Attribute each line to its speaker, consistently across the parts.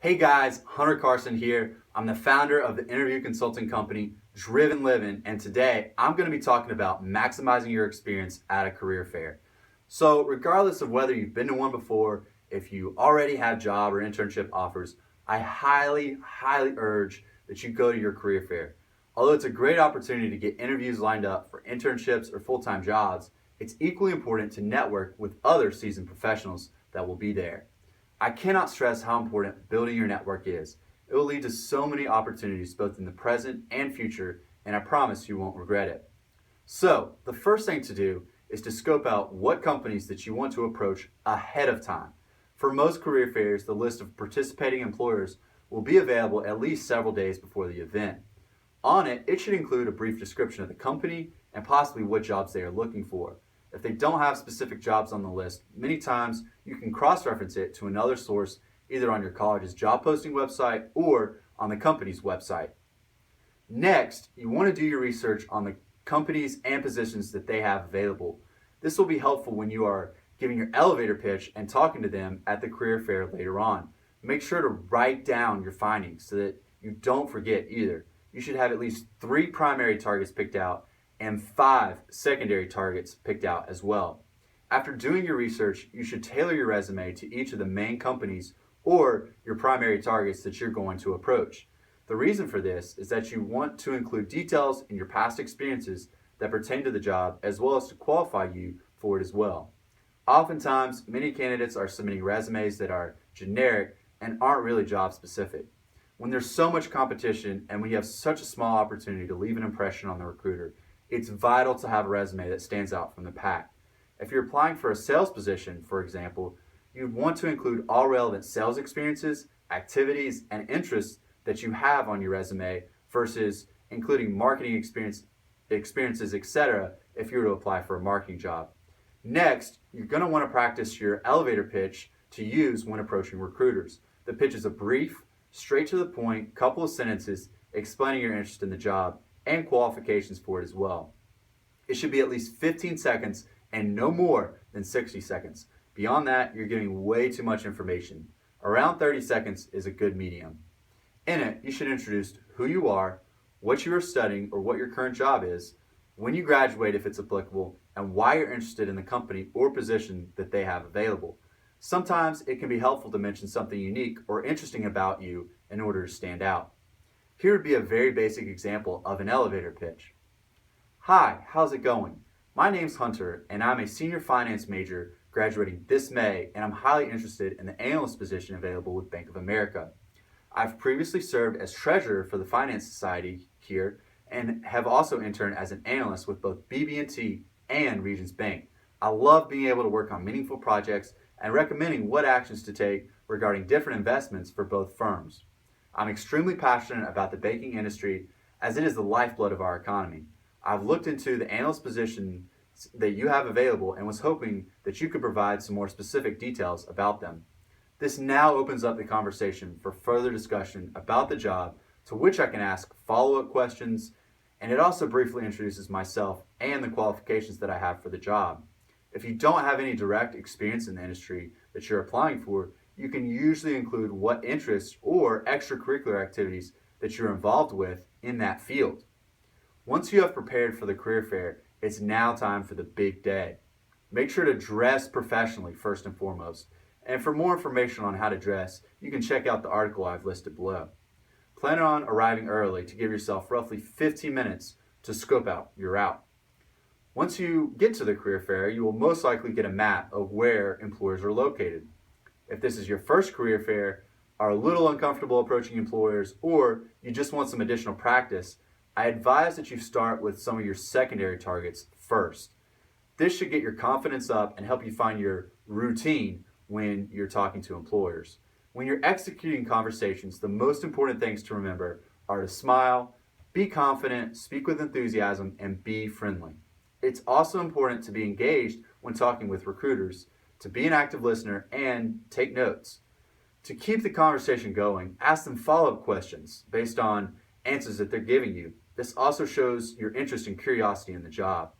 Speaker 1: Hey guys, Hunter Carson here. I'm the founder of the interview consulting company Driven Living, and today I'm going to be talking about maximizing your experience at a career fair. So, regardless of whether you've been to one before, if you already have job or internship offers, I highly urge that you go to your career fair. Although it's a great opportunity to get interviews lined up for internships or full-time jobs, it's equally important to network with other seasoned professionals that will be there. I cannot stress how important building your network is. It will lead to so many opportunities both in the present and future, and I promise you won't regret it. So, the first thing to do is to scope out what companies that you want to approach ahead of time. For most career fairs, the list of participating employers will be available at least several days before the event. On it, it should include a brief description of the company and possibly what jobs they are looking for. If they don't have specific jobs on the list, many times you can cross-reference it to another source either on your college's job posting website or on the company's website. Next, you want to do your research on the companies and positions that they have available. This will be helpful when you are giving your elevator pitch and talking to them at the career fair later on. Make sure to write down your findings so that you don't forget either. You should have at least 3 primary targets picked out and 5 secondary targets picked out as well. After doing your research, you should tailor your resume to each of the main companies or your primary targets that you're going to approach. The reason for this is that you want to include details in your past experiences that pertain to the job as well as to qualify you for it as well. Oftentimes, many candidates are submitting resumes that are generic and aren't really job specific. When there's so much competition and we have such a small opportunity to leave an impression on the recruiter, it's vital to have a resume that stands out from the pack. If you're applying for a sales position, for example, you'd want to include all relevant sales experiences, activities, and interests that you have on your resume versus including marketing experiences, etc. if you were to apply for a marketing job. Next, you're going to want to practice your elevator pitch to use when approaching recruiters. The pitch is a brief, straight to the point, couple of sentences explaining your interest in the job and qualifications for it as well. It should be at least 15 seconds and no more than 60 seconds. Beyond that, you're giving way too much information. Around 30 seconds is a good medium. In it, you should introduce who you are, what you are studying or what your current job is, when you graduate if it's applicable, and why you're interested in the company or position that they have available. Sometimes it can be helpful to mention something unique or interesting about you in order to stand out. Here would be a very basic example of an elevator pitch. Hi, how's it going? My name's Hunter and I'm a senior finance major graduating this May, and I'm highly interested in the analyst position available with Bank of America. I've previously served as treasurer for the Finance Society here and have also interned as an analyst with both BB&T and Regions Bank. I love being able to work on meaningful projects and recommending what actions to take regarding different investments for both firms. I'm extremely passionate about the banking industry as it is the lifeblood of our economy. I've looked into the analyst position that you have available and was hoping that you could provide some more specific details about them. This now opens up the conversation for further discussion about the job, to which I can ask follow-up questions, and it also briefly introduces myself and the qualifications that I have for the job. If you don't have any direct experience in the industry that you're applying for, you can usually include what interests or extracurricular activities that you're involved with in that field. Once you have prepared for the career fair, it's now time for the big day. Make sure to dress professionally first and foremost. And for more information on how to dress, you can check out the article I've listed below. Plan on arriving early to give yourself roughly 15 minutes to scope out your route. Once you get to the career fair, you will most likely get a map of where employers are located. If this is your first career fair, are a little uncomfortable approaching employers, or you just want some additional practice, I advise that you start with some of your secondary targets first. This should get your confidence up and help you find your routine when you're talking to employers. When you're executing conversations, the most important things to remember are to smile, be confident, speak with enthusiasm, and be friendly. It's also important to be engaged when talking with recruiters, to be an active listener, and take notes. To keep the conversation going, ask them follow-up questions based on answers that they're giving you. This also shows your interest and curiosity in the job.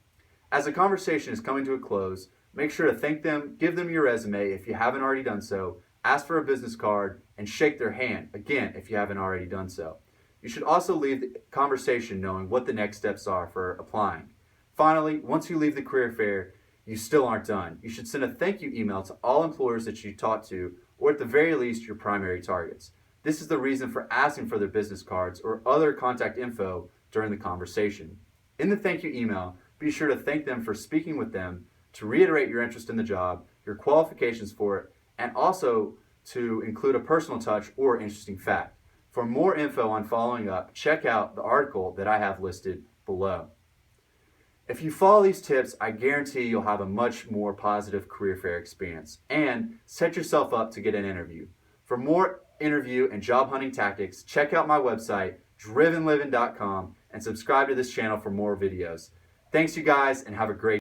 Speaker 1: As the conversation is coming to a close, make sure to thank them, give them your resume if you haven't already done so, ask for a business card, and shake their hand, again, if you haven't already done so. You should also leave the conversation knowing what the next steps are for applying. Finally, once you leave the career fair, you still aren't done. You should send a thank you email to all employers that you talk to, or at the very least, your primary targets. This is the reason for asking for their business cards or other contact info during the conversation. In the thank you email, be sure to thank them for speaking with them, to reiterate your interest in the job, your qualifications for it, and also to include a personal touch or interesting fact. For more info on following up, check out the article that I have listed below. If you follow these tips, I guarantee you'll have a much more positive career fair experience and set yourself up to get an interview. For more interview and job hunting tactics, check out my website, drivenliving.com, and subscribe to this channel for more videos. Thanks, you guys, and have a great